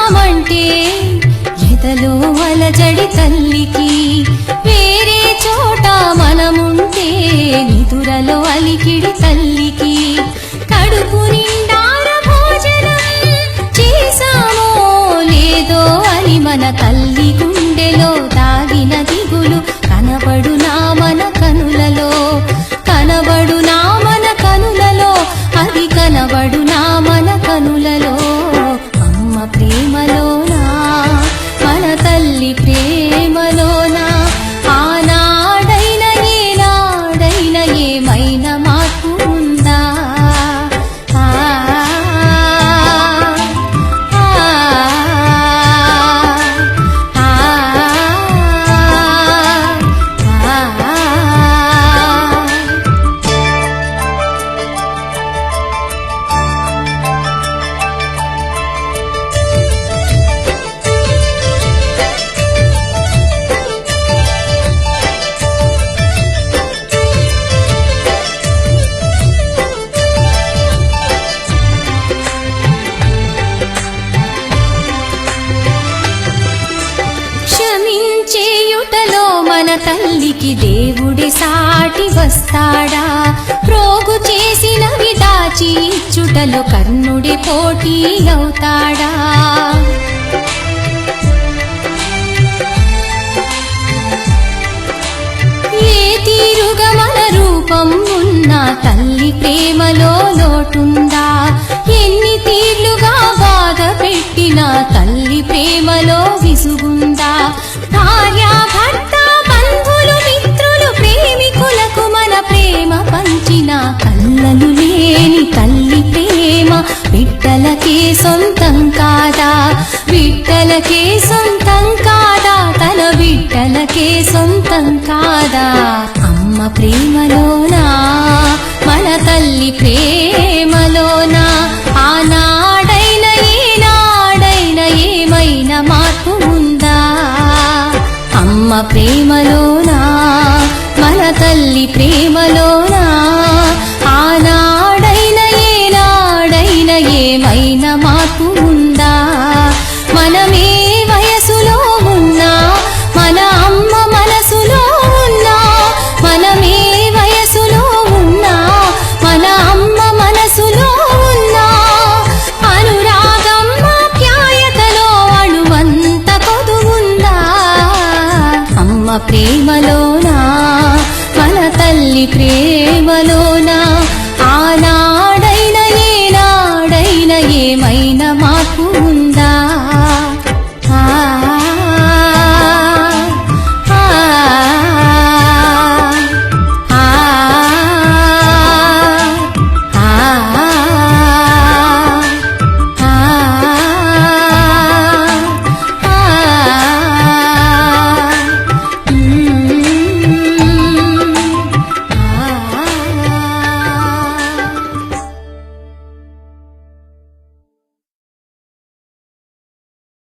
చూద్దామంటే ఎదలో అలజడి తల్లికి వేరే చోట మనముంటే నిదురలో అలికిడి తల్లికి కడుపు నిండార భోజనం చేశామో లేదో అని మన తల్లి గుండెలో దాగిన దిగులు కనబడునా మన కనులలో కనబడునా మన కనులలో అది కనబడునా మన కనులలో అమ్మ ప్రేమలోనా మన తల్లి ప్రేమలోనా ఆనాడైన ఏనాడైన ఏమైనా మార్పు ఉందా ఆ ఆ క్షమించేయుటలో మన తల్లికి దేవుడి సాటి వస్తాడా ప్రోగు చేసినవి దాచి ఇచ్చుటలో కర్ణుడి పోటీ అవుతాడా ఏ తీరుగా మన రూపం ఉన్న తల్లి ప్రేమలో లోటుందా ఎన్ని తీర్లుగా బాధ పెట్టిన తల్లి ప్రేమలో విసుగుందా భార్య భర్త బంధువులు మిత్రులు ప్రేమికులకు మన ప్రేమ పంచిన కళ్ళలు లేని తల్లి ప్రేమ బిడ్డలకే సొంతం కాదా బిడ్డలకే సొంతం కాదా తన బిడ్డలకే సొంతం కాదా అమ్మ ప్రేమలోనా మన తల్లి ప్రేమలోనా ఆనాడైన ఏనాడైన ఏమైనా మార్పు ఉందా అమ్మ ప్రేమలోనా మన తల్లి ప్రేమలోనా